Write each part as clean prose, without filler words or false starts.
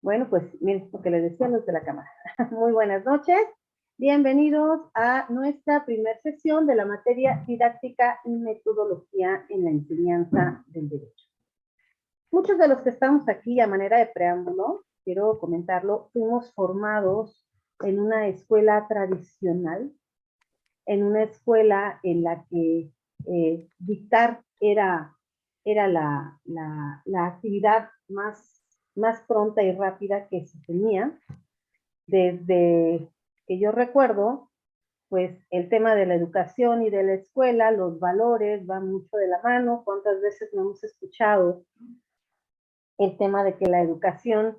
Bueno, pues miren, lo que les decía a los de la cámara. Muy buenas noches. Bienvenidos a nuestra primera sesión de la materia didáctica y metodología en la enseñanza del derecho. Muchos de los que estamos aquí a manera de preámbulo, quiero comentarlo, fuimos formados en una escuela tradicional, en una escuela en la que dictar era la actividad más pronta y rápida que se tenía. Desde que yo recuerdo, pues el tema de la educación y de la escuela, los valores van mucho de la mano. ¿Cuántas veces no hemos escuchado el tema de que la educación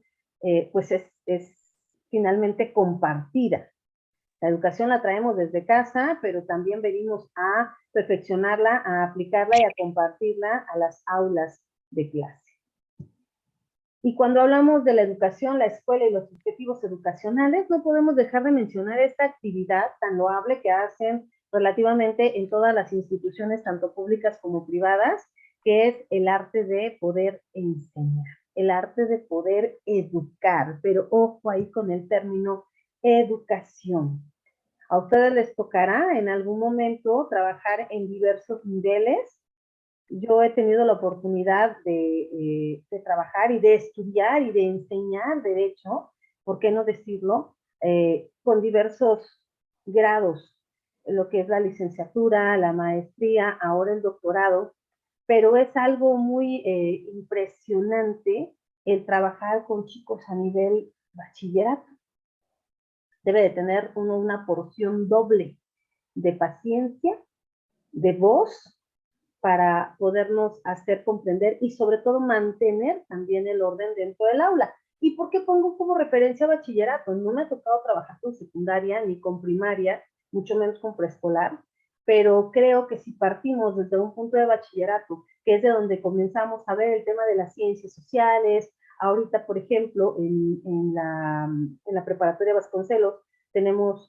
pues es finalmente compartida? La educación la traemos desde casa, pero también venimos a perfeccionarla, a aplicarla y a compartirla a las aulas de clase. Y cuando hablamos de la educación, la escuela y los objetivos educacionales, no podemos dejar de mencionar esta actividad tan loable que hacen relativamente en todas las instituciones, tanto públicas como privadas, que es el arte de poder enseñar, el arte de poder educar, pero ojo ahí con el término educación. A ustedes les tocará en algún momento trabajar en diversos niveles. Yo he tenido la oportunidad de trabajar y de estudiar y de enseñar derecho, ¿por qué no decirlo? Con diversos grados, lo que es la licenciatura, la maestría, ahora el doctorado, pero es algo muy impresionante el trabajar con chicos a nivel bachillerato. Debe de tener uno una porción doble de paciencia, de voz, para podernos hacer comprender y sobre todo mantener también el orden dentro del aula. ¿Y por qué pongo como referencia bachillerato? No me ha tocado trabajar con secundaria ni con primaria, mucho menos con preescolar, pero creo que si partimos desde un punto de bachillerato, que es de donde comenzamos a ver el tema de las ciencias sociales, ahorita, por ejemplo, en la preparatoria Vasconcelos,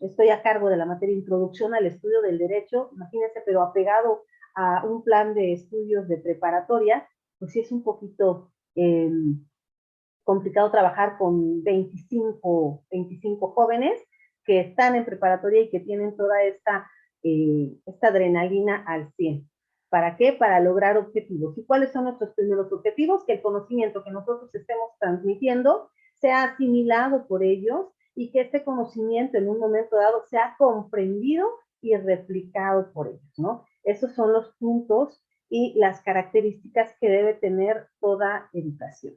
estoy a cargo de la materia Introducción al Estudio del Derecho, imagínense, pero apegado a un plan de estudios de preparatoria, pues sí es un poquito complicado trabajar con 25 jóvenes que están en preparatoria y que tienen toda esta adrenalina al 100. ¿Para qué? Para lograr objetivos. ¿Y cuáles son nuestros primeros objetivos? Que el conocimiento que nosotros estemos transmitiendo sea asimilado por ellos y que este conocimiento en un momento dado sea comprendido y replicado por ellos, ¿no? Esos son los puntos y las características que debe tener toda educación.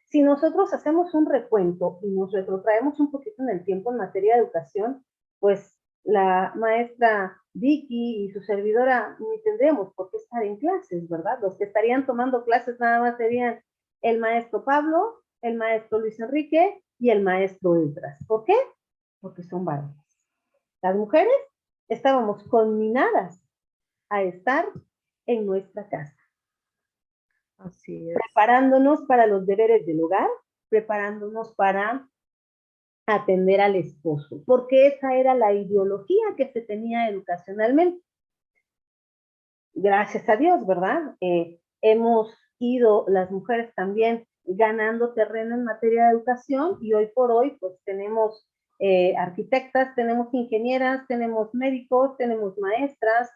Si nosotros hacemos un recuento y nos retrotraemos un poquito en el tiempo en materia de educación, pues la maestra Vicky y su servidora ni tendríamos por qué estar en clases, ¿verdad? Los que estarían tomando clases nada más serían el maestro Pablo, el maestro Luis Enrique y el maestro Edras. ¿Por qué? Porque son varones. Las mujeres estábamos conminadas a estar en nuestra casa. Así es. Preparándonos para los deberes del hogar, preparándonos para atender al esposo, porque esa era la ideología que se tenía educacionalmente. Gracias a Dios, ¿verdad? Hemos ido las mujeres también ganando terreno en materia de educación y hoy por hoy pues tenemos arquitectas, tenemos ingenieras, tenemos médicos, tenemos maestras,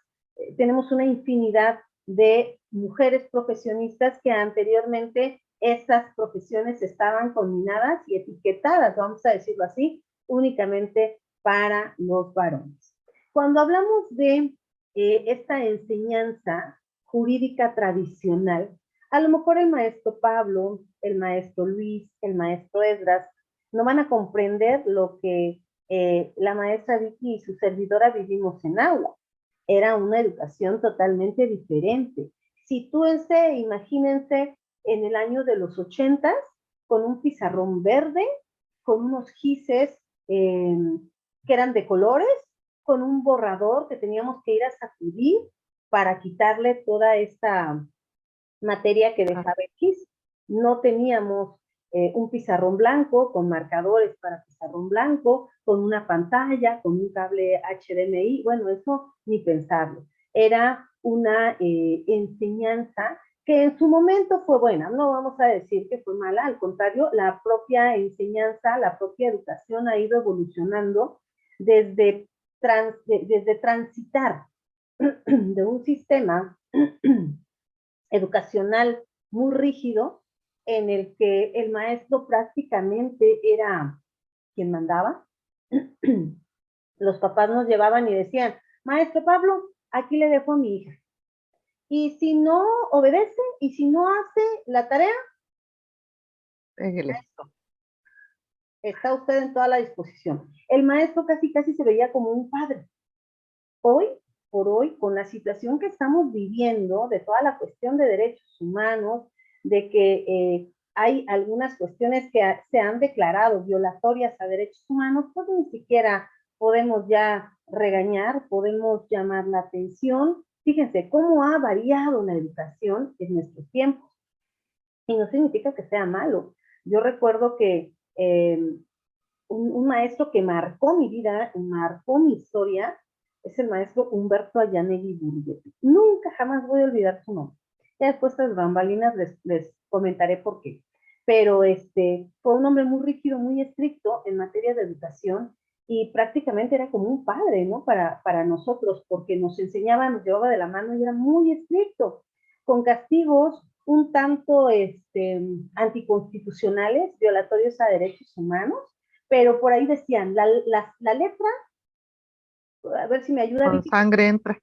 tenemos una infinidad de mujeres profesionistas que anteriormente esas profesiones estaban combinadas y etiquetadas, vamos a decirlo así, únicamente para los varones. Cuando hablamos de esta enseñanza jurídica tradicional, a lo mejor el maestro Pablo, el maestro Luis, el maestro Esdras, no van a comprender lo que la maestra Vicky y su servidora vivimos en aula. Era una educación totalmente diferente. Sitúense, imagínense en el año de los 80s, con un pizarrón verde, con unos gises que eran de colores, con un borrador que teníamos que ir a sacudir para quitarle toda esta materia que dejaba el gis. No teníamos un pizarrón blanco con marcadores para pizarrón blanco, con una pantalla, con un cable HDMI, bueno, eso ni pensarlo. Era una enseñanza que en su momento fue buena, no vamos a decir que fue mala, al contrario, la propia enseñanza, la propia educación ha ido evolucionando desde, desde transitar de un sistema educacional muy rígido en el que el maestro prácticamente era quien mandaba. Los papás nos llevaban y decían, maestro Pablo, aquí le dejo a mi hija. Y si no obedece y si no hace la tarea, Pégale. está usted en toda la disposición. El maestro casi se veía como un padre. Hoy por hoy, con la situación que estamos viviendo, de toda la cuestión de derechos humanos, de que hay algunas cuestiones que se han declarado violatorias a derechos humanos, pues ni siquiera podemos ya regañar, podemos llamar la atención. Fíjense cómo ha variado la educación en nuestros tiempos. Y no significa que sea malo. Yo recuerdo que un maestro que marcó mi vida, marcó mi historia, es el maestro Humberto Ayanegui Burguetti. Nunca jamás voy a olvidar su nombre. Ya después de las bambalinas les comentaré por qué. Pero fue un hombre muy rígido, muy estricto en materia de educación y prácticamente era como un padre, ¿no? Para nosotros, porque nos enseñaba, nos llevaba de la mano y era muy estricto, con castigos un tanto anticonstitucionales, violatorios a derechos humanos, pero por ahí decían, la letra, a ver si me ayuda, Con Vicky, sangre entra.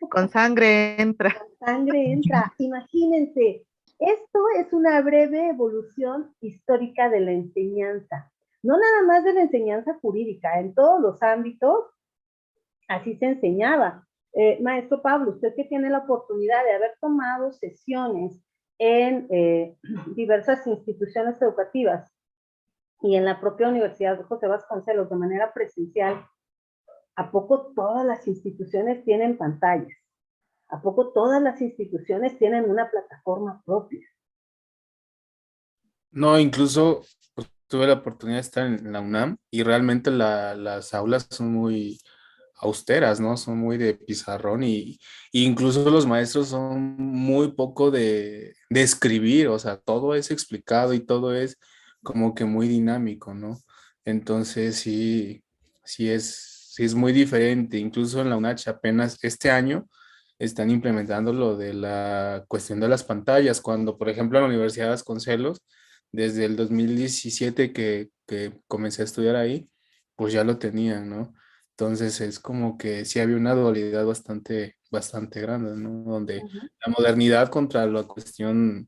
Con sangre entra. sangre entra. Imagínense, esto es una breve evolución histórica de la enseñanza. No nada más de la enseñanza jurídica, en todos los ámbitos así se enseñaba. Maestro Pablo, usted que tiene la oportunidad de haber tomado sesiones en diversas instituciones educativas y en la propia Universidad de José Vasconcelos de manera presencial, ¿a poco todas las instituciones tienen pantallas? ¿A poco todas las instituciones tienen una plataforma propia? No, incluso pues, tuve la oportunidad de estar en la UNAM y realmente las aulas son muy austeras, ¿no? Son muy de pizarrón y incluso los maestros son muy poco de escribir, o sea, todo es explicado y todo es como que muy dinámico, ¿no? Entonces sí es muy diferente. Incluso en la UNACH apenas este año están implementando lo de la cuestión de las pantallas, cuando por ejemplo en la Universidad de Vasconcelos desde el 2017 que comencé a estudiar ahí, pues ya lo tenían, ¿no? Entonces es como que sí había una dualidad bastante grande, ¿no? Donde Uh -huh, la modernidad contra la cuestión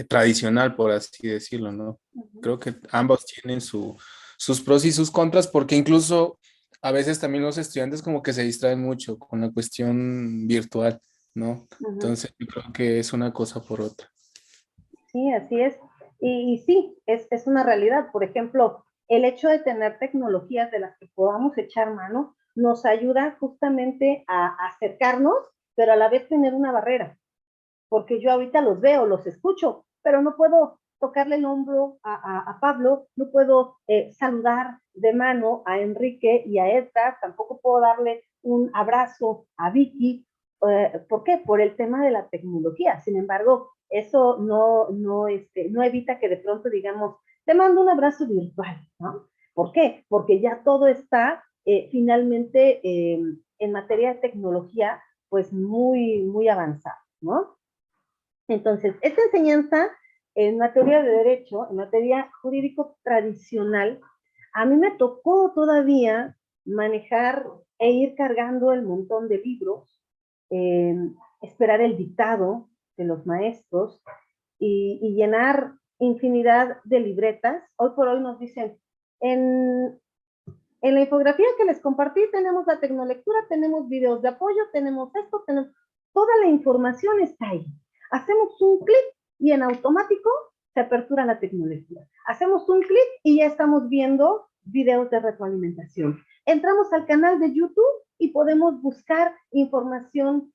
tradicional, por así decirlo, ¿no? uh -huh. Creo que ambos tienen sus pros y sus contras, porque incluso a veces también los estudiantes como que se distraen mucho con la cuestión virtual, ¿no? Uh -huh. Entonces yo creo que es una cosa por otra. Sí, así es. Y sí, es una realidad. Por ejemplo, el hecho de tener tecnologías de las que podamos echar mano nos ayuda justamente a acercarnos, pero a la vez tener una barrera. Porque yo ahorita los veo, los escucho, pero no puedo tocarle el hombro a Pablo, no puedo saludar de mano a Enrique y a Edgar, tampoco puedo darle un abrazo a Vicky. ¿Por qué? Por el tema de la tecnología. Sin embargo, eso no evita que de pronto digamos, te mando un abrazo virtual, ¿no? ¿Por qué? Porque ya todo está finalmente en materia de tecnología, pues muy avanzado, ¿no? Entonces, esta enseñanza en materia de derecho, en materia jurídico tradicional, a mí me tocó todavía manejar e ir cargando el montón de libros, eh, esperar el dictado de los maestros y llenar infinidad de libretas. Hoy por hoy nos dicen, en la infografía que les compartí tenemos la tecnolectura, tenemos videos de apoyo, tenemos esto, tenemos... Toda la información está ahí. Hacemos un clic y en automático se apertura la tecnolectura. Hacemos un clic y ya estamos viendo videos de retroalimentación. Entramos al canal de YouTube y podemos buscar información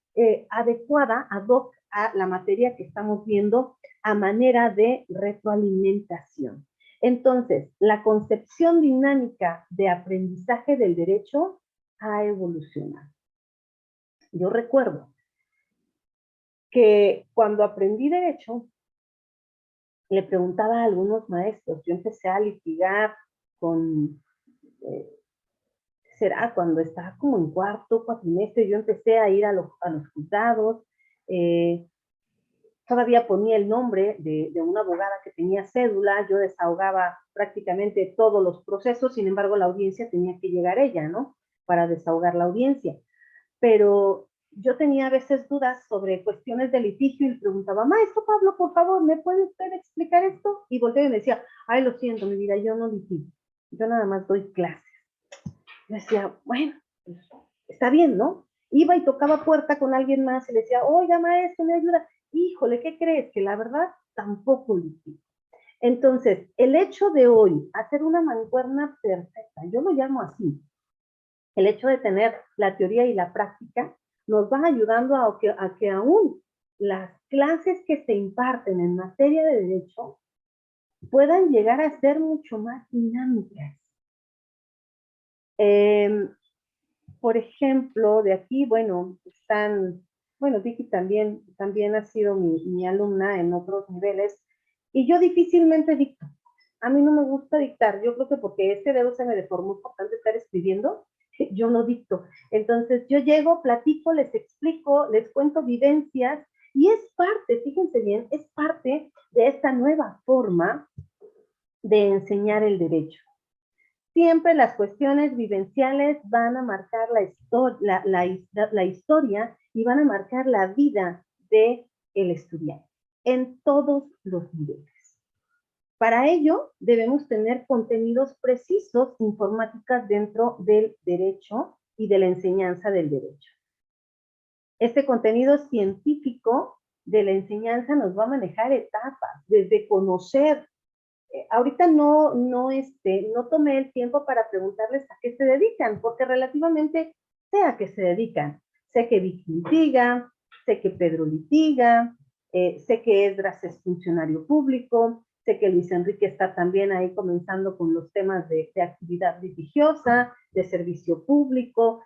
adecuada, ad hoc a la materia que estamos viendo a manera de retroalimentación. Entonces, la concepción dinámica de aprendizaje del derecho ha evolucionado. Yo recuerdo que cuando aprendí derecho, le preguntaba a algunos maestros, yo empecé a litigar con, eh, será cuando estaba como en cuarto cuatrimestre, yo empecé a ir a los juzgados, eh, todavía ponía el nombre de una abogada que tenía cédula, yo desahogaba prácticamente todos los procesos, sin embargo la audiencia tenía que llegar ella, ¿no? Para desahogar la audiencia. Pero yo tenía a veces dudas sobre cuestiones de litigio y le preguntaba, maestro Pablo, por favor, ¿me puede usted explicar esto? Y volteé y me decía, ay, lo siento, mi vida, yo no litigio, yo nada más doy clases. Yo decía, bueno, pues, está bien, ¿no? Iba y tocaba puerta con alguien más y le decía, oiga, maestro, me ayuda. Híjole, ¿qué crees? Que la verdad tampoco litigio. Entonces, el hecho de hoy hacer una mancuerna perfecta, yo lo llamo así, el hecho de tener la teoría y la práctica nos va ayudando a que aún las clases que se imparten en materia de derecho puedan llegar a ser mucho más dinámicas. Por ejemplo, de aquí, bueno, Vicky también ha sido mi alumna en otros niveles, y yo difícilmente dicto. A mí no me gusta dictar, yo creo que porque este dedo se me deformó por tanto estar escribiendo, yo no dicto. Entonces yo llego, platico, les explico, les cuento vivencias, y es parte, fíjense bien, es parte de esta nueva forma de enseñar el derecho. Siempre las cuestiones vivenciales van a marcar la historia y van a marcar la vida del estudiante en todos los niveles. Para ello, debemos tener contenidos precisos, informáticas dentro del derecho y de la enseñanza del derecho. Este contenido científico de la enseñanza nos va a manejar etapas, desde conocer. Ahorita no tomé el tiempo para preguntarles a qué se dedican, porque relativamente sé a qué se dedican. Sé que Vicky litiga, sé que Pedro litiga, sé que Esdras es funcionario público, sé que Luis Enrique está también ahí comenzando con los temas de actividad litigiosa, de servicio público.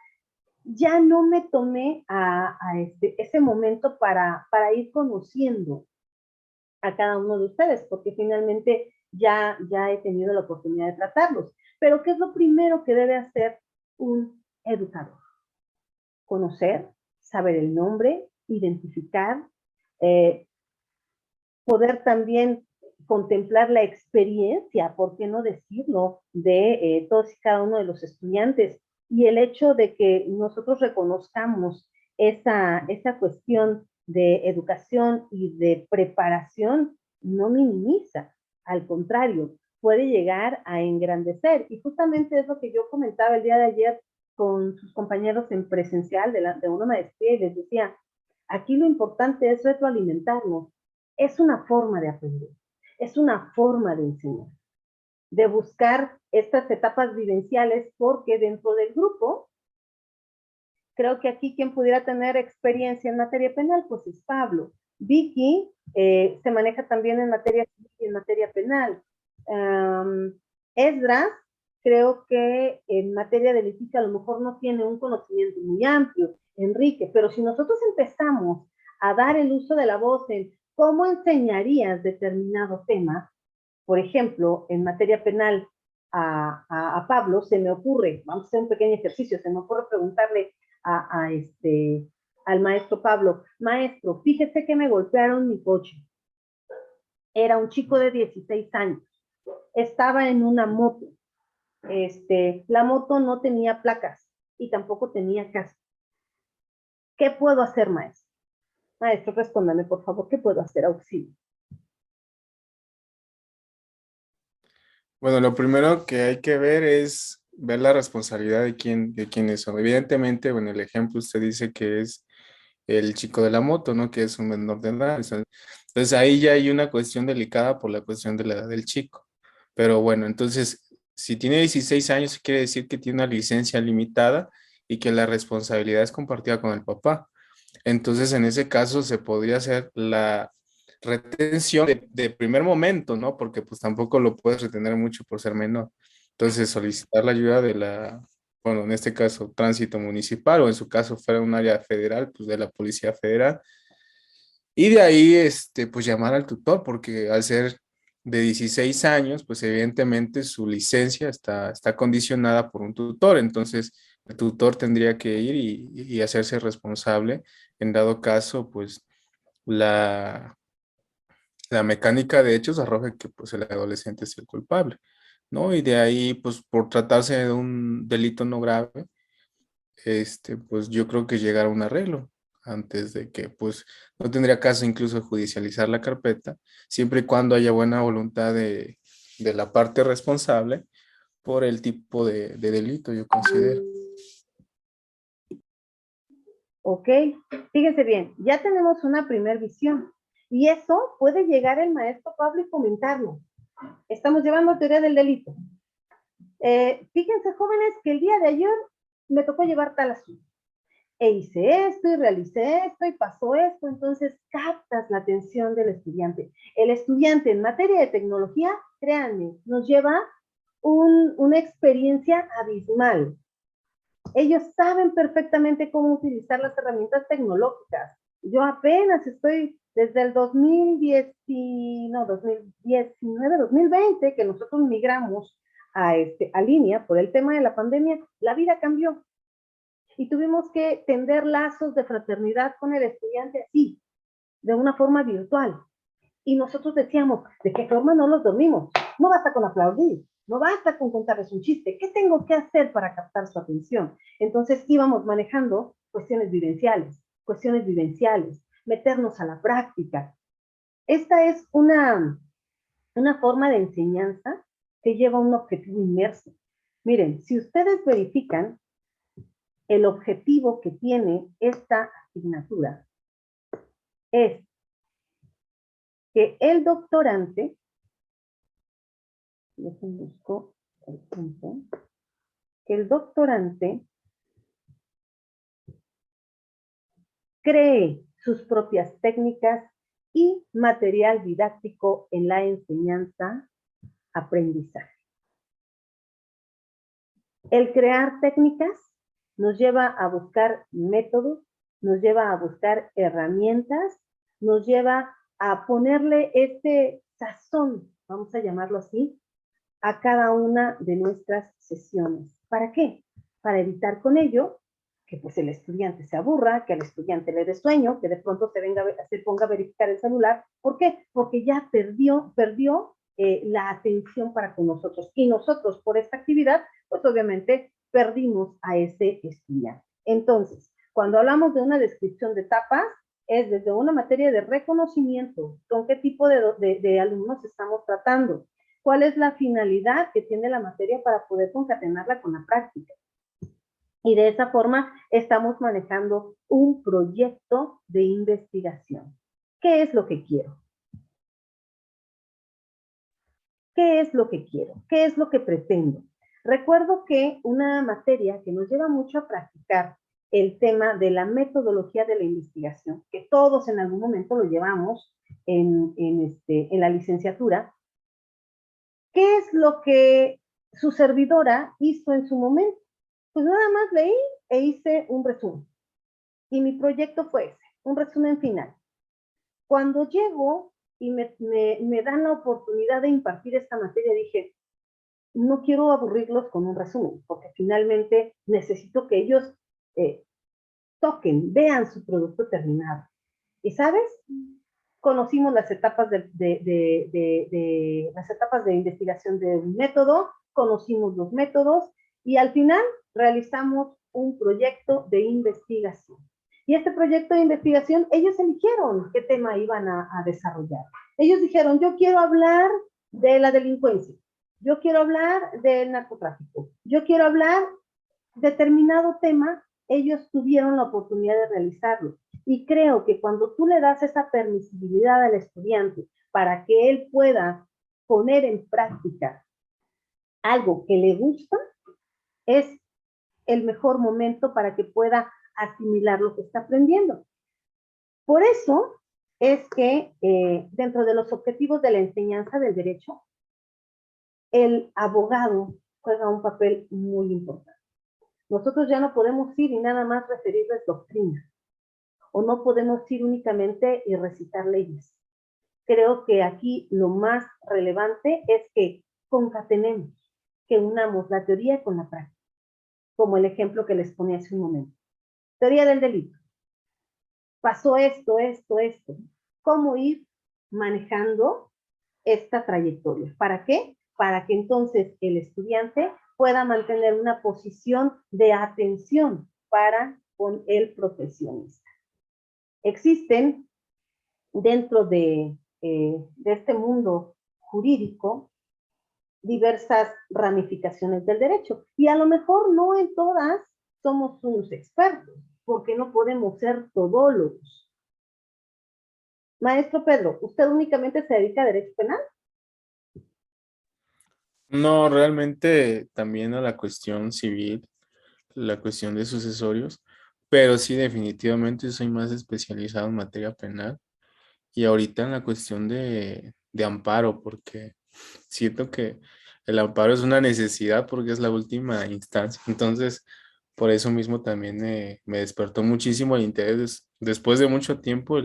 Ya no me tomé ese momento para ir conociendo a cada uno de ustedes, porque finalmente ya he tenido la oportunidad de tratarlos. Pero ¿qué es lo primero que debe hacer un educador? Conocer, saber el nombre, identificar, poder también contemplar la experiencia, ¿por qué no decirlo?, de todos y cada uno de los estudiantes, y el hecho de que nosotros reconozcamos esa cuestión de educación y de preparación no minimiza, al contrario, puede llegar a engrandecer, y justamente es lo que yo comentaba el día de ayer con sus compañeros en presencial de una maestría, y les decía, aquí lo importante es retroalimentarnos. Es una forma de aprender, es una forma de enseñar, de buscar estas etapas vivenciales, porque dentro del grupo, creo que aquí quien pudiera tener experiencia en materia penal, pues es Pablo. Vicky se maneja también en materia civil y en materia penal. Esdras, creo que en materia de litigio a lo mejor no tiene un conocimiento muy amplio, Enrique, pero si nosotros empezamos a dar el uso de la voz en cómo enseñarías determinado tema, por ejemplo, en materia penal a Pablo, se me ocurre, vamos a hacer un pequeño ejercicio, se me ocurre preguntarle al maestro Pablo, maestro, fíjese que me golpearon mi coche. Era un chico de 16 años, estaba en una moto, la moto no tenía placas y tampoco tenía casco. ¿Qué puedo hacer, maestro? Maestro, respóndame, por favor, ¿qué puedo hacer? Auxilio. Bueno, lo primero que hay que ver es ver la responsabilidad de quiénes son. Evidentemente, bueno, el ejemplo usted dice que es el chico de la moto, ¿no? Que es un menor de edad. Entonces ahí ya hay una cuestión delicada por la cuestión de la edad del chico. Pero bueno, entonces, si tiene 16 años, quiere decir que tiene una licencia limitada y que la responsabilidad es compartida con el papá. Entonces, en ese caso se podría hacer la retención de primer momento, ¿no? Porque pues tampoco lo puedes retener mucho por ser menor. Entonces, solicitar la ayuda de bueno, en este caso, tránsito municipal, o en su caso fuera un área federal, pues de la Policía Federal, Y de ahí, pues llamar al tutor, porque al ser de 16 años, pues evidentemente su licencia está condicionada por un tutor. Entonces, el tutor tendría que ir y hacerse responsable. En dado caso, pues la, la mecánica de hechos arroja que pues el adolescente es el culpable, ¿no? Y de ahí, pues por tratarse de un delito no grave, pues yo creo que llegar a un arreglo antes de que, pues, no tendría caso incluso judicializar la carpeta, siempre y cuando haya buena voluntad de la parte responsable por el tipo de delito, yo considero. ¿Ok? Fíjense bien, ya tenemos una primer visión. Y eso puede llegar el maestro Pablo y comentarlo. Estamos llevando teoría del delito. Fíjense, jóvenes, que el día de ayer me tocó llevar tal asunto. E hice esto y realicé esto y pasó esto. Entonces captas la atención del estudiante. El estudiante en materia de tecnología, créanme, nos lleva una experiencia abismal. Ellos saben perfectamente cómo utilizar las herramientas tecnológicas. Yo apenas estoy desde el 2019, 2020, que nosotros migramos a línea por el tema de la pandemia, la vida cambió. Y tuvimos que tender lazos de fraternidad con el estudiante así, de una forma virtual. Y nosotros decíamos, ¿de qué forma no los dormimos? No basta con aplaudir, no basta con contarles un chiste. ¿Qué tengo que hacer para captar su atención? Entonces íbamos manejando cuestiones vivenciales, meternos a la práctica. Esta es una forma de enseñanza que lleva un objetivo inmerso. Miren, si ustedes verifican el objetivo que tiene esta asignatura, es que el doctorante, busco el punto, que el doctorante cree sus propias técnicas y material didáctico en la enseñanza-aprendizaje. El crear técnicas nos lleva a buscar métodos, nos lleva a buscar herramientas, nos lleva a ponerle este sazón, vamos a llamarlo así, a cada una de nuestras sesiones. ¿Para qué? Para evitar con ello que pues el estudiante se aburra, que al estudiante le dé sueño, que de pronto se ponga a verificar el celular. ¿Por qué? Porque ya perdió la atención para con nosotros. Y nosotros por esta actividad, pues obviamente perdimos a ese estudiante. Entonces, cuando hablamos de una descripción de etapas, es desde una materia de reconocimiento, con qué tipo de alumnos estamos tratando, cuál es la finalidad que tiene la materia para poder concatenarla con la práctica. Y de esa forma estamos manejando un proyecto de investigación. ¿Qué es lo que quiero? ¿Qué es lo que quiero? ¿Qué es lo que pretendo? Recuerdo que una materia que nos lleva mucho a practicar el tema de la metodología de la investigación, que todos en algún momento lo llevamos en la licenciatura. ¿Qué es lo que su servidora hizo en su momento? Pues nada más leí e hice un resumen. Y mi proyecto fue ese, un resumen final. Cuando llego y me dan la oportunidad de impartir esta materia, dije, no quiero aburrirlos con un resumen, porque finalmente necesito que ellos toquen, vean su producto terminado. ¿Y sabes? Conocimos las etapas las etapas de investigación de un método, conocimos los métodos y al final realizamos un proyecto de investigación. Y este proyecto de investigación, ellos eligieron qué tema iban a desarrollar. Ellos dijeron, yo quiero hablar de la delincuencia, yo quiero hablar del narcotráfico, yo quiero hablar determinado tema, ellos tuvieron la oportunidad de realizarlo. Y creo que cuando tú le das esa permisibilidad al estudiante para que él pueda poner en práctica algo que le gusta, es el mejor momento para que pueda asimilar lo que está aprendiendo. Por eso es que dentro de los objetivos de la enseñanza del derecho, el abogado juega un papel muy importante. Nosotros ya no podemos ir y nada más referirles doctrina. o no podemos ir únicamente y recitar leyes. Creo que aquí lo más relevante es que concatenemos, que unamos la teoría con la práctica, como el ejemplo que les ponía hace un momento. Teoría del delito. Pasó esto, esto, esto. ¿Cómo ir manejando esta trayectoria? ¿Para qué? Para que entonces el estudiante pueda mantener una posición de atención para con el profesionista. Existen dentro de este mundo jurídico diversas ramificaciones del derecho y a lo mejor no en todas somos unos expertos, porque no podemos ser todólogos. Maestro Pedro, ¿usted únicamente se dedica a derecho penal? No, realmente también a la cuestión civil, la cuestión de sucesorios, pero sí definitivamente soy más especializado en materia penal y ahorita en la cuestión de amparo, porque siento que el amparo es una necesidad porque es la última instancia. Entonces, por eso mismo también me despertó muchísimo el interés después de mucho tiempo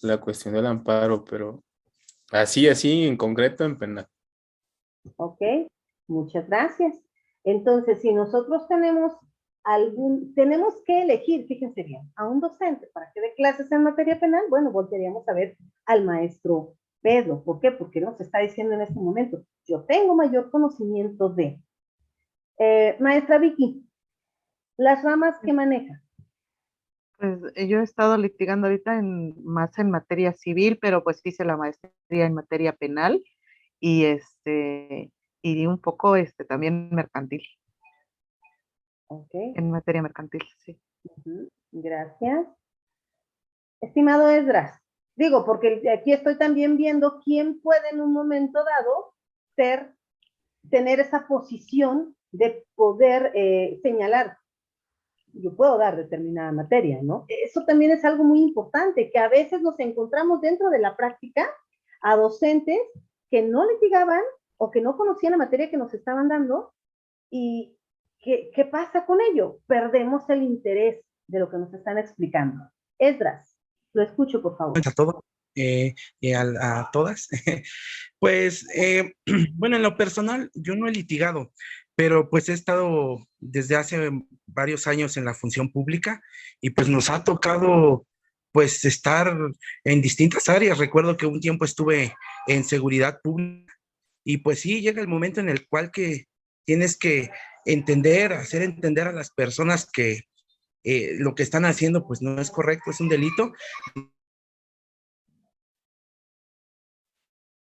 la cuestión del amparo, pero así en concreto en penal. Ok, muchas gracias. Entonces, si nosotros tenemos que elegir, fíjense bien, a un docente para que dé clases en materia penal, bueno, volveríamos a ver al maestro Pedro. ¿Por qué? Porque nos está diciendo en este momento, yo tengo mayor conocimiento de. Maestra Vicky, las ramas que maneja. Pues yo he estado litigando ahorita más en materia civil, pero pues hice la maestría en materia penal y y un poco también mercantil, Ok, en materia mercantil, sí. gracias. Estimado Esdras, digo, porque aquí estoy también viendo quién puede en un momento dado tener esa posición de poder señalar, yo puedo dar determinada materia, ¿no? Eso también es algo muy importante, que a veces nos encontramos dentro de la práctica a docentes que no litigaban o que no conocían la materia que nos estaban dando y ¿qué pasa con ello? Perdemos el interés de lo que nos están explicando. Esdras, lo escucho, por favor. A todo, a todas. Pues, bueno, en lo personal, yo no he litigado, pero pues he estado desde hace varios años en la función pública y pues nos ha tocado pues estar en distintas áreas. Recuerdo que un tiempo estuve en seguridad pública y pues sí, llega el momento en el cual que tienes que hacer entender a las personas que lo que están haciendo pues no es correcto, es un delito.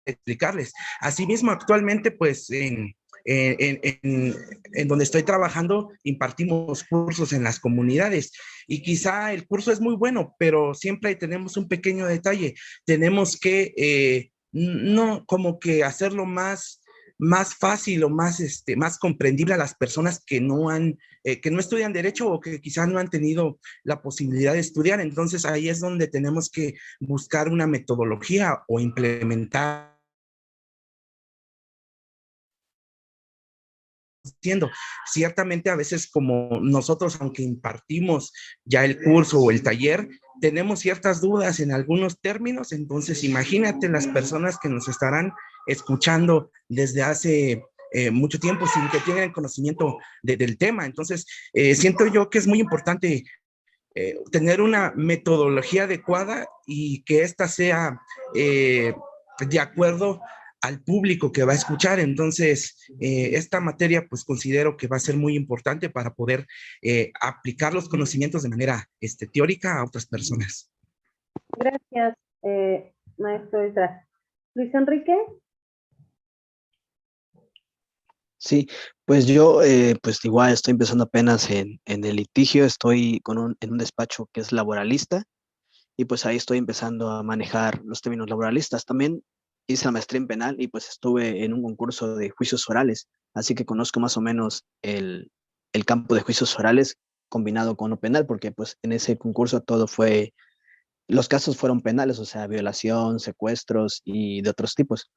Explicarles. Asimismo, actualmente, pues en donde estoy trabajando, impartimos cursos en las comunidades y quizá el curso es muy bueno, pero siempre tenemos un pequeño detalle. Tenemos que, no, como que hacerlo más fácil o más comprendible a las personas que no estudian derecho o que quizás no han tenido la posibilidad de estudiar. Entonces ahí es donde tenemos que buscar una metodología o implementar haciendo. Ciertamente a veces como nosotros, aunque impartimos ya el curso o el taller, tenemos ciertas dudas en algunos términos, entonces imagínate las personas que nos estarán escuchando desde hace mucho tiempo sin que tengan conocimiento del tema. Entonces, siento yo que es muy importante tener una metodología adecuada y que ésta sea de acuerdo al público que va a escuchar. Entonces, esta materia pues considero que va a ser muy importante para poder aplicar los conocimientos de manera teórica a otras personas. Gracias, maestro Esdras. Luis Enrique. Sí, pues yo pues igual estoy empezando apenas en el litigio, estoy en un despacho que es laboralista y pues ahí estoy empezando a manejar los términos laboralistas. También hice la maestría en penal y pues estuve en un concurso de juicios orales, así que conozco más o menos el campo de juicios orales combinado con lo penal, porque pues en ese concurso los casos fueron penales, o sea, violación, secuestros y de otros tipos.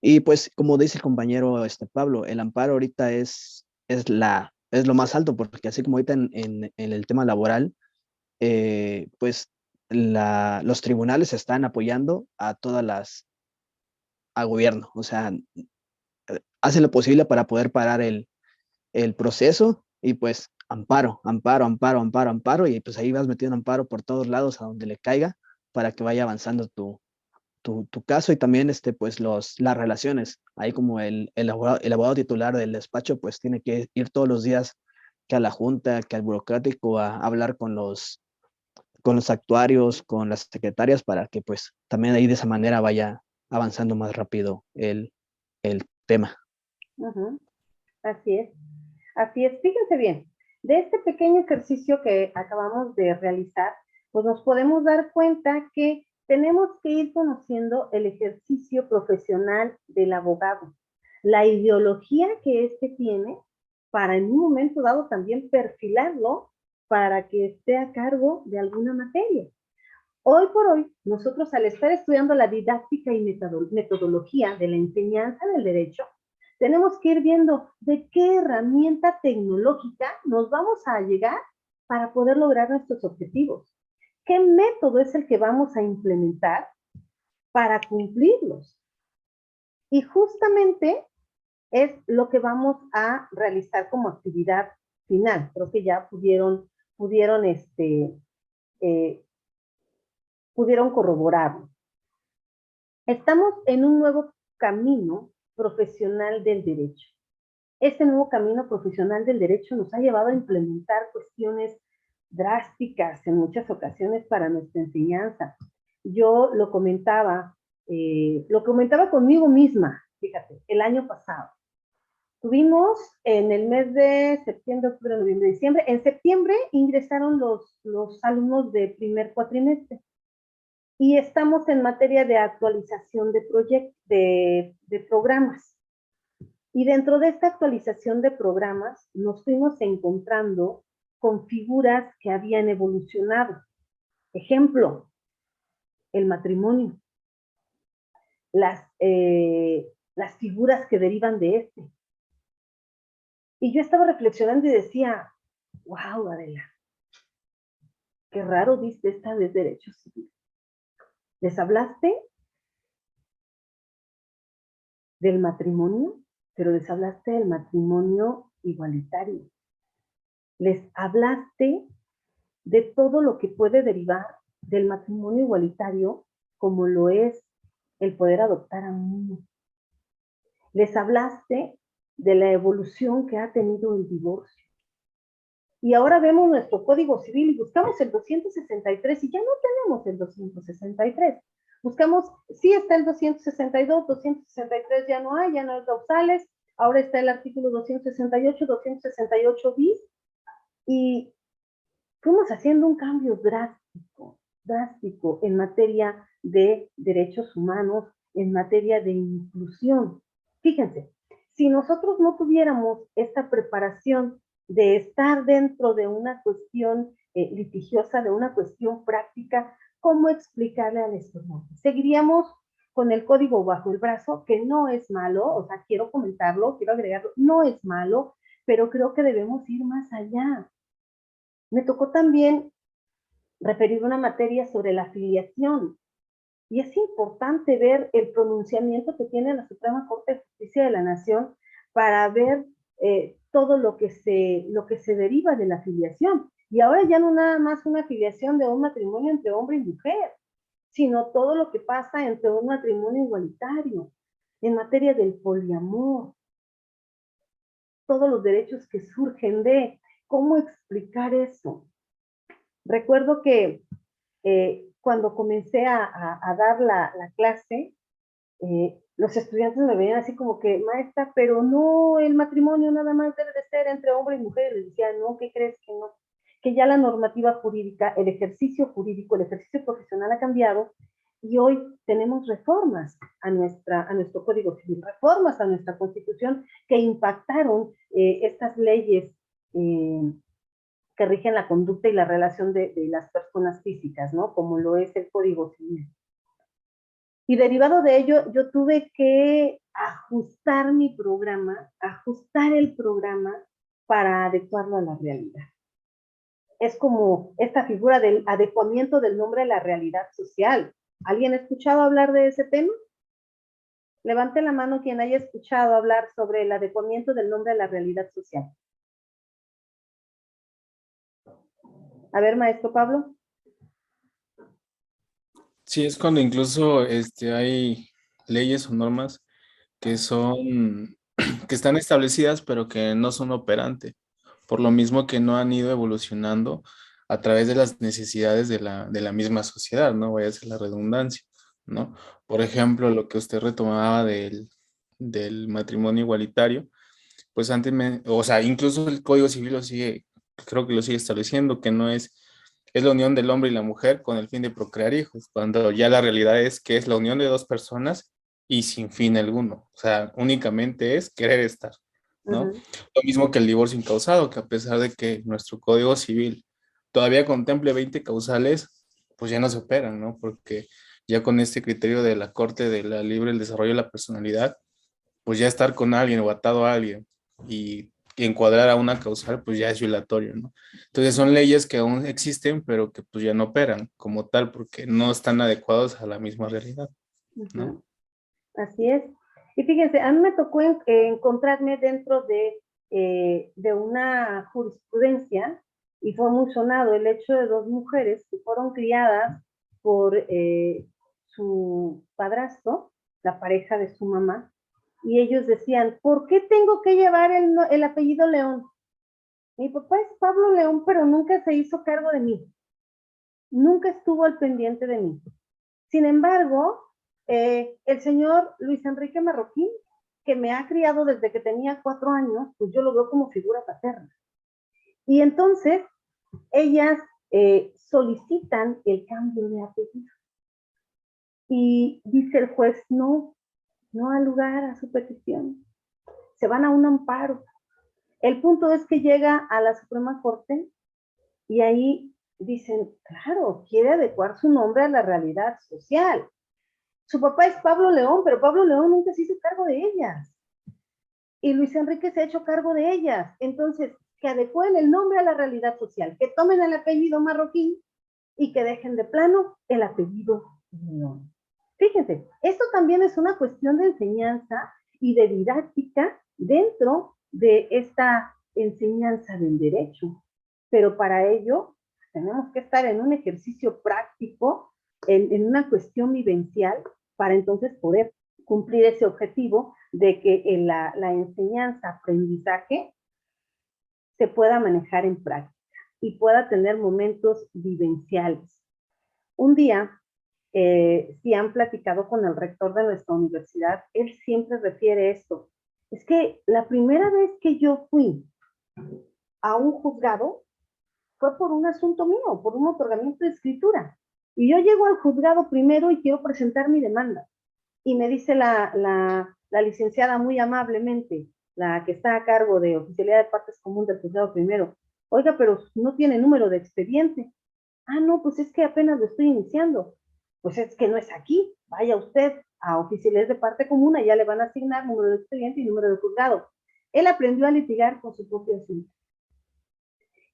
Y pues, como dice el compañero Pablo, el amparo ahorita es lo más alto, porque así como ahorita en el tema laboral, pues los tribunales están apoyando a al gobierno, o sea, hacen lo posible para poder parar el proceso y pues amparo, amparo, amparo, amparo, amparo, y pues ahí vas metiendo amparo por todos lados a donde le caiga para que vaya avanzando tu caso. Y también pues las relaciones, ahí como el abogado titular del despacho pues tiene que ir todos los días que a la junta, que al burocrático a hablar con los actuarios, con las secretarias, para que pues también ahí de esa manera vaya avanzando más rápido el tema. Ujú. Así es. Así es. Fíjense bien, de este pequeño ejercicio que acabamos de realizar, pues nos podemos dar cuenta que tenemos que ir conociendo el ejercicio profesional del abogado, la ideología que éste tiene para en un momento dado también perfilarlo para que esté a cargo de alguna materia. Hoy por hoy, nosotros al estar estudiando la didáctica y metodología de la enseñanza del derecho, tenemos que ir viendo de qué herramienta tecnológica nos vamos a llegar para poder lograr nuestros objetivos. ¿Qué método es el que vamos a implementar para cumplirlos? Y justamente es lo que vamos a realizar como actividad final. Creo que ya pudieron corroborarlo. Estamos en un nuevo camino profesional del derecho. Este nuevo camino profesional del derecho nos ha llevado a implementar cuestiones drásticas en muchas ocasiones para nuestra enseñanza. Yo lo comentaba conmigo misma, fíjate, el año pasado. Tuvimos en el mes de septiembre, octubre, noviembre, diciembre. En septiembre ingresaron los alumnos de primer cuatrimestre. Y estamos en materia de actualización de programas. Y dentro de esta actualización de programas nos fuimos encontrando con figuras que habían evolucionado. Ejemplo, el matrimonio, las figuras que derivan de este. Y yo estaba reflexionando y decía, wow, Adela, qué raro viste esta de derechos civiles. ¿Les hablaste del matrimonio? Pero les hablaste del matrimonio igualitario. Les hablaste de todo lo que puede derivar del matrimonio igualitario, como lo es el poder adoptar a un niño. Les hablaste de la evolución que ha tenido el divorcio. Y ahora vemos nuestro Código Civil y buscamos el 263 y ya no tenemos el 263. Buscamos, sí está el 262, 263 ya no hay causales, ahora está el artículo 268, 268 bis, y fuimos haciendo un cambio drástico en materia de derechos humanos, en materia de inclusión. Fíjense, si nosotros no tuviéramos esta preparación de estar dentro de una cuestión litigiosa, de una cuestión práctica, ¿cómo explicarle al estudiante? Seguiríamos con el código bajo el brazo, que no es malo, o sea, quiero comentarlo, quiero agregarlo, no es malo, pero creo que debemos ir más allá. Me tocó también referir una materia sobre la filiación, y es importante ver el pronunciamiento que tiene la Suprema Corte de Justicia de la Nación para ver todo lo que se deriva de la filiación. Y ahora ya no nada más una filiación de un matrimonio entre hombre y mujer, sino todo lo que pasa entre un matrimonio igualitario, en materia del poliamor, todos los derechos que surgen de cómo explicar eso. Recuerdo que cuando comencé a dar la clase, los estudiantes me veían así como que, maestra, pero no, el matrimonio nada más debe de ser entre hombre y mujer. Les decía, no, ¿qué crees que no? Que ya la normativa jurídica, el ejercicio jurídico, el ejercicio profesional ha cambiado y hoy tenemos reformas a nuestro Código Civil, reformas a nuestra Constitución que impactaron estas leyes que rigen la conducta y la relación de las personas físicas, ¿no? Como lo es el Código Civil. Y derivado de ello, yo tuve que ajustar el programa para adecuarlo a la realidad. es como esta figura del adecuamiento del nombre a la realidad social. ¿Alguien ha escuchado hablar de ese tema? Levante la mano quien haya escuchado hablar sobre el adecuamiento del nombre a la realidad social. A ver, maestro Pablo. Sí, es cuando incluso hay leyes o normas que son, que están establecidas, pero que no son operantes, por lo mismo que no han ido evolucionando a través de las necesidades de la misma sociedad, ¿no? Vaya a ser la redundancia, ¿no? Por ejemplo, lo que usted retomaba del matrimonio igualitario, pues antes, o sea, incluso el Código Civil lo sigue, creo que lo sigue estableciendo, que no es la unión del hombre y la mujer con el fin de procrear hijos, cuando ya la realidad es que es la unión de dos personas y sin fin alguno, o sea, únicamente es querer estar, ¿no? Lo mismo que el divorcio incausado, que a pesar de que nuestro Código Civil todavía contemple 20 causales, pues ya no se operan, ¿no? Porque ya con este criterio de la Corte de la Libre el Desarrollo de la Personalidad, pues ya estar con alguien o atado a alguien y encuadrar a una causal, pues ya es violatorio, ¿no? Entonces son leyes que aún existen, pero que pues ya no operan como tal, porque no están adecuados a la misma realidad, ¿no? Así es. Y fíjense, a mí me tocó encontrarme dentro de una jurisprudencia, y fue muy sonado el hecho de dos mujeres que fueron criadas por su padrastro, la pareja de su mamá, y ellos decían, ¿por qué tengo que llevar el apellido León? Mi papá es Pablo León, pero nunca se hizo cargo de mí. Nunca estuvo al pendiente de mí. Sin embargo, el señor Luis Enrique Marroquín, que me ha criado desde que tenía 4 años, pues yo lo veo como figura paterna. Y entonces, ellas solicitan el cambio de apellido. Y dice el juez, no da lugar a su petición. Se van a un amparo. El punto es que llega a la Suprema Corte y ahí dicen, claro, quiere adecuar su nombre a la realidad social. Su papá es Pablo León, pero Pablo León nunca se hizo cargo de ellas. Y Luis Enrique se ha hecho cargo de ellas. Entonces, que adecúen el nombre a la realidad social, que tomen el apellido Marroquín y que dejen de plano el apellido León. Fíjense, esto también es una cuestión de enseñanza y de didáctica dentro de esta enseñanza del derecho. Pero para ello tenemos que estar en un ejercicio práctico, en una cuestión vivencial, para entonces poder cumplir ese objetivo de que la enseñanza, aprendizaje, se pueda manejar en práctica y pueda tener momentos vivenciales. Un día, si han platicado con el rector de nuestra universidad, él siempre refiere esto. Es que la primera vez que yo fui a un juzgado fue por un asunto mío, por un otorgamiento de escritura. Y yo llego al juzgado primero y quiero presentar mi demanda. Y me dice la licenciada muy amablemente, la que está a cargo de oficialidad de partes común del juzgado primero, oiga, pero no tiene número de expediente. Ah, no, pues es que apenas lo estoy iniciando. Pues es que no es aquí. Vaya usted a oficialidad de parte común, ya le van a asignar número de expediente y número de juzgado. Él aprendió a litigar con su propio asunto.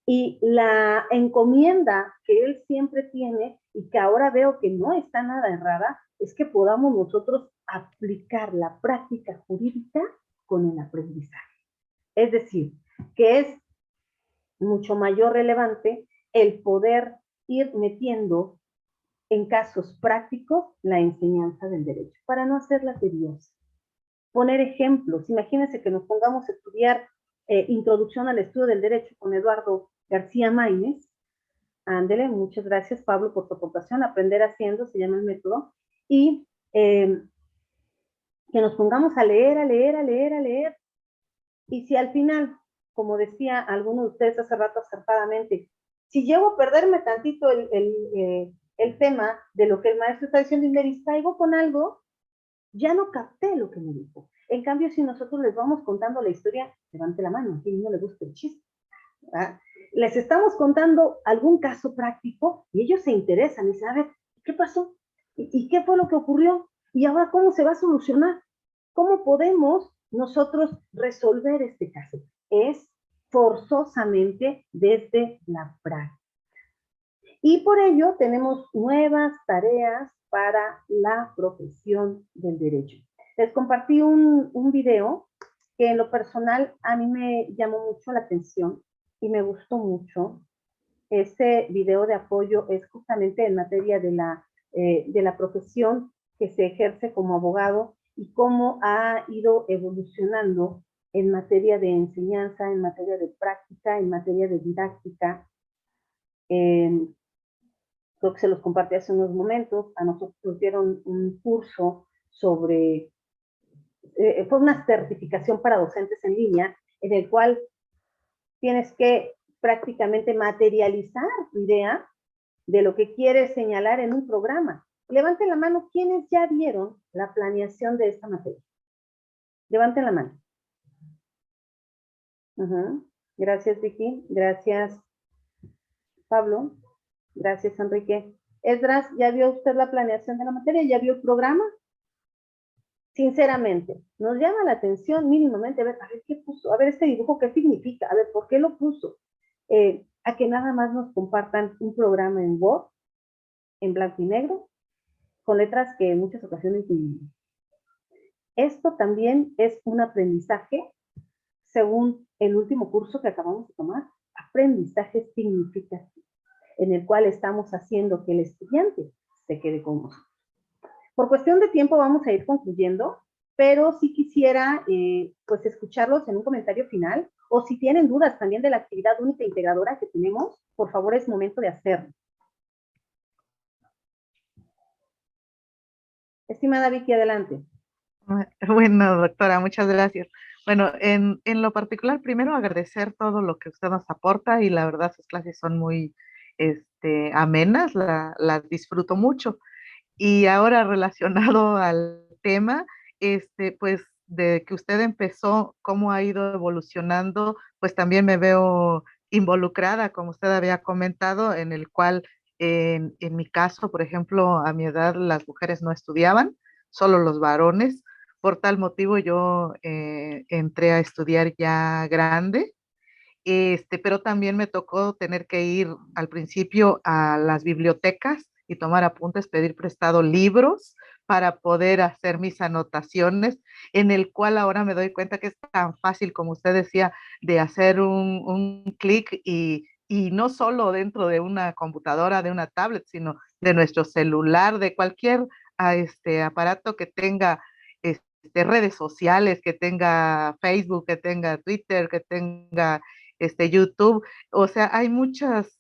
Y la encomienda que él siempre tiene y que ahora veo que no está nada errada, es que podamos nosotros aplicar la práctica jurídica con el aprendizaje. Es decir, que es mucho mayor relevante el poder ir metiendo en casos prácticos la enseñanza del derecho, para no hacerla tediosa. Poner ejemplos. Imagínense que nos pongamos a estudiar Introducción al Estudio del Derecho con Eduardo García Maínez. Ándele, muchas gracias Pablo por tu aportación. Aprender haciendo, se llama el método. Y que nos pongamos a leer, a leer, a leer, a leer. Y si al final, como decía alguno de ustedes hace rato acertadamente, si llego a perderme tantito el tema de lo que el maestro está diciendo y me distraigo con algo, ya no capté lo que me dijo. En cambio, si nosotros les vamos contando la historia, levante la mano, a quien no le gusta el chiste, ¿verdad? Les estamos contando algún caso práctico y ellos se interesan y dicen, a ver, ¿qué pasó? ¿Y qué fue lo que ocurrió? ¿Y ahora cómo se va a solucionar? ¿Cómo podemos nosotros resolver este caso? Es forzosamente desde la práctica. Y por ello tenemos nuevas tareas para la profesión del derecho. Les compartí un video que en lo personal a mí me llamó mucho la atención y me gustó mucho. Ese video de apoyo es justamente en materia de la profesión que se ejerce como abogado y cómo ha ido evolucionando en materia de enseñanza, en materia de práctica, en materia de didáctica. Creo que se los compartí hace unos momentos. A nosotros nos dieron un curso sobre, fue una certificación para docentes en línea, en el cual tienes que prácticamente materializar tu idea de lo que quieres señalar en un programa. Levanten la mano quienes ya vieron la planeación de esta materia. Levanten la mano. Gracias, Vicky. Gracias, Pablo. Gracias, Enrique. Esdras, ¿ya vio usted la planeación de la materia? ¿Ya vio el programa? Sinceramente, nos llama la atención mínimamente, a ver qué puso, a ver este dibujo qué significa, a ver por qué lo puso. A que nada más nos compartan un programa en Word, en blanco y negro, con letras que en muchas ocasiones dividimos. Esto también es un aprendizaje, según el último curso que acabamos de tomar, aprendizaje significativo, en el cual estamos haciendo que el estudiante se quede con nosotros. Por cuestión de tiempo vamos a ir concluyendo, pero sí quisiera pues escucharlos en un comentario final, o si tienen dudas también de la actividad única e integradora que tenemos, por favor es momento de hacerlo. Estimada Vicky, adelante. Bueno, doctora, muchas gracias. Bueno, en lo particular, primero agradecer todo lo que usted nos aporta y la verdad sus clases son muy amenas, las disfruto mucho. Y ahora relacionado al tema, pues de que usted empezó, cómo ha ido evolucionando, pues también me veo involucrada, como usted había comentado, en el cual en mi caso, por ejemplo, a mi edad las mujeres no estudiaban, solo los varones. Por tal motivo yo entré a estudiar ya grande, pero también me tocó tener que ir al principio a las bibliotecas y tomar apuntes, pedir prestado libros para poder hacer mis anotaciones, en el cual ahora me doy cuenta que es tan fácil, como usted decía, de hacer un clic y no solo dentro de una computadora, de una tablet, sino de nuestro celular, de cualquier aparato que tenga redes sociales, que tenga Facebook, que tenga Twitter, que tenga YouTube. O sea, hay muchas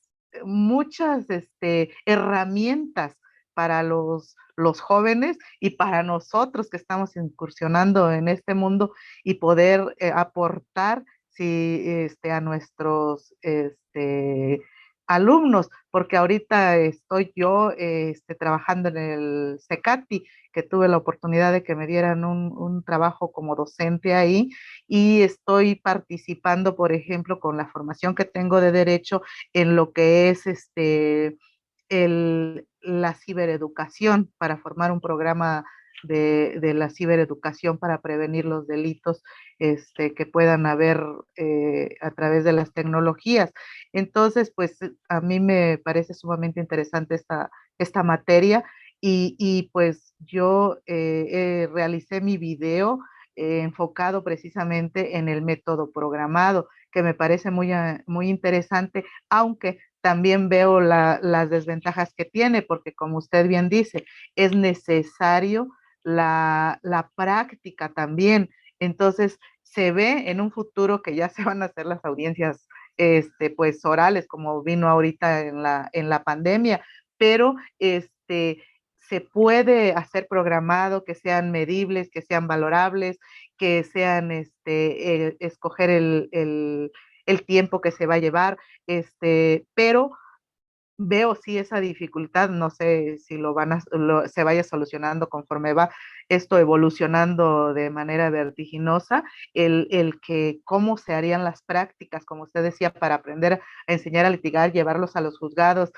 herramientas para los jóvenes y para nosotros que estamos incursionando en este mundo y poder aportar a nuestros alumnos, porque ahorita estoy yo trabajando en el CECATI, que tuve la oportunidad de que me dieran un trabajo como docente ahí, y estoy participando, por ejemplo, con la formación que tengo de derecho en lo que es la cibereducación, para formar un programa de la cibereducación para prevenir los delitos que puedan haber a través de las tecnologías. Entonces, pues a mí me parece sumamente interesante esta materia y pues yo realicé mi video enfocado precisamente en el método programado, que me parece muy interesante, aunque también veo las desventajas que tiene, porque como usted bien dice, es necesario la práctica también. Entonces, se ve en un futuro que ya se van a hacer las audiencias pues orales, como vino ahorita en la pandemia, pero se puede hacer programado, que sean medibles, que sean valorables, que sean escoger el tiempo que se va a llevar, pero veo sí esa dificultad, no sé si se vaya solucionando conforme va esto evolucionando de manera vertiginosa, el que cómo se harían las prácticas, como usted decía, para aprender a enseñar a litigar, llevarlos a los juzgados,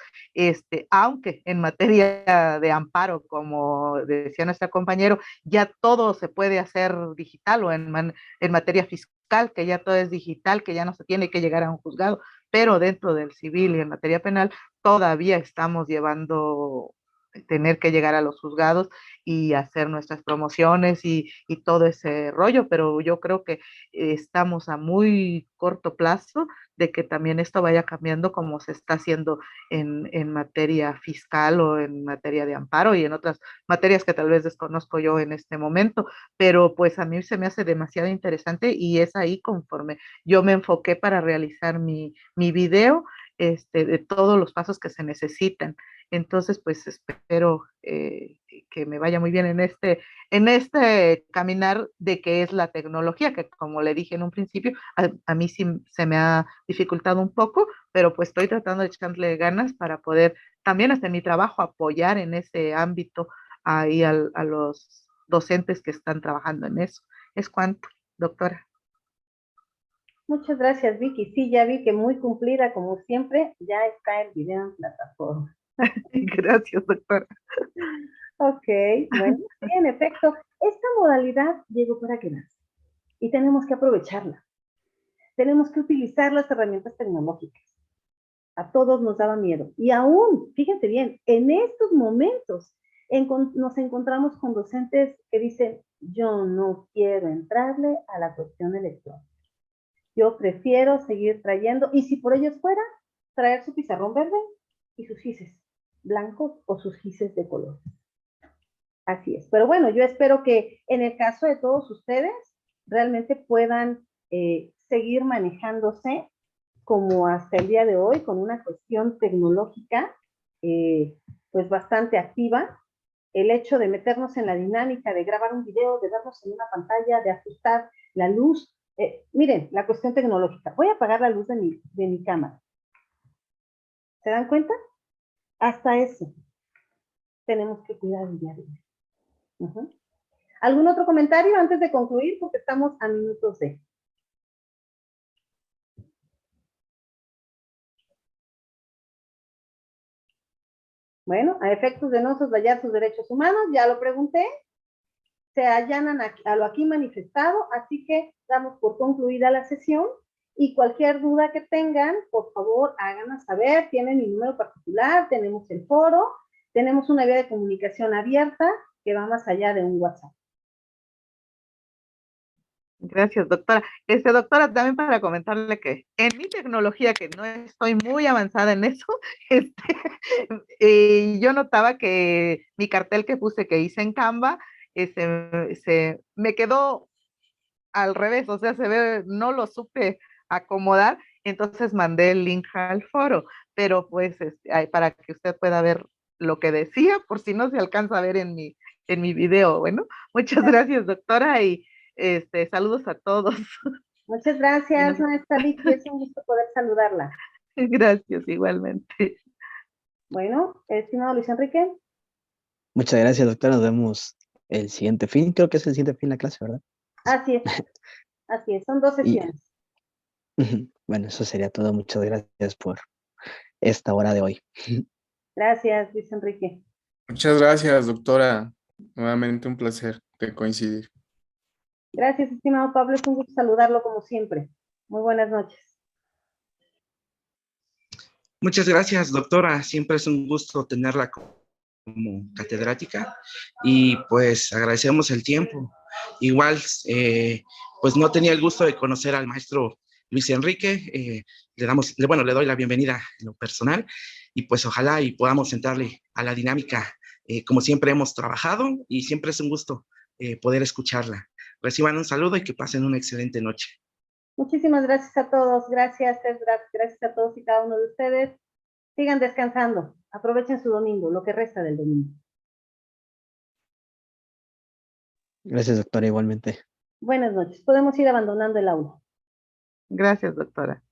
aunque en materia de amparo, como decía nuestro compañero, ya todo se puede hacer digital, o en materia fiscal, que ya todo es digital, que ya no se tiene que llegar a un juzgado, pero dentro del civil y en materia penal todavía estamos tener que llegar a los juzgados y hacer nuestras promociones y todo ese rollo, pero yo creo que estamos a muy corto plazo de que también esto vaya cambiando como se está haciendo en materia fiscal o en materia de amparo y en otras materias que tal vez desconozco yo en este momento, pero pues a mí se me hace demasiado interesante y es ahí conforme yo me enfoqué para realizar mi video de todos los pasos que se necesitan. Entonces, pues espero que me vaya muy bien en este caminar de que es la tecnología, que como le dije en un principio, a mí sí se me ha dificultado un poco, pero pues estoy tratando de echarle ganas para poder también hasta en mi trabajo apoyar en ese ámbito ahí a los docentes que están trabajando en eso. ¿Es cuánto, doctora? Muchas gracias, Vicky. Sí, ya vi que muy cumplida, como siempre, ya está el video en plataforma. Gracias, doctora. Ok, bueno, sí, en efecto, esta modalidad llegó para quedarse y tenemos que aprovecharla. Tenemos que utilizar las herramientas tecnológicas. A todos nos daba miedo. Y aún, fíjense bien, en estos momentos nos encontramos con docentes que dicen, yo no quiero entrarle a la cuestión electrónica. Yo prefiero seguir trayendo, y si por ellos fuera, traer su pizarrón verde y sus gises blancos o sus gises de color. Así es. Pero bueno, yo espero que en el caso de todos ustedes, realmente puedan seguir manejándose como hasta el día de hoy, con una cuestión tecnológica, pues bastante activa. El hecho de meternos en la dinámica, de grabar un video, de vernos en una pantalla, de ajustar la luz. Miren, la cuestión tecnológica. Voy a apagar la luz de mi cámara. ¿Se dan cuenta? Hasta eso tenemos que cuidar el día de hoy. ¿Algún otro comentario antes de concluir? Porque estamos a minutos de. Bueno, a efectos de no soslayar sus derechos humanos, ya lo pregunté, se allanan a lo aquí manifestado, así que damos por concluida la sesión y cualquier duda que tengan, por favor, háganos saber, tienen mi número particular, tenemos el foro, tenemos una vía de comunicación abierta que va más allá de un WhatsApp. Gracias, doctora. Doctora, también para comentarle que en mi tecnología, que no estoy muy avanzada en eso, yo notaba que mi cartel que puse que hice en Canva, me quedó al revés, o sea, no lo supe acomodar, entonces mandé el link al foro, pero pues para que usted pueda ver lo que decía, por si no se alcanza a ver en mi video. Bueno, muchas gracias, doctora, y saludos a todos. Muchas gracias, maestra Vicky, es un gusto poder saludarla. Gracias, igualmente. Bueno, estimado Luis Enrique. Muchas gracias, doctora. Nos vemos el siguiente fin. Creo que es el siguiente fin de la clase, ¿verdad? Así es, son 2 sesiones. Bueno, eso sería todo. Muchas gracias por esta hora de hoy. Gracias, Luis Enrique. Muchas gracias, doctora. Nuevamente un placer de coincidir. Gracias, estimado Pablo. Es un gusto saludarlo como siempre. Muy buenas noches. Muchas gracias, doctora. Siempre es un gusto tenerla como catedrática y pues agradecemos el tiempo. Igual, pues no tenía el gusto de conocer al maestro Luis Enrique. Le doy la bienvenida en lo personal y pues ojalá y podamos entrarle a la dinámica como siempre hemos trabajado y siempre es un gusto poder escucharla. Reciban un saludo y que pasen una excelente noche. Muchísimas gracias a todos. Gracias a todos y cada uno de ustedes. Sigan descansando. Aprovechen su domingo, lo que resta del domingo. Gracias, doctora, igualmente. Buenas noches. Podemos ir abandonando el aula. Gracias, doctora.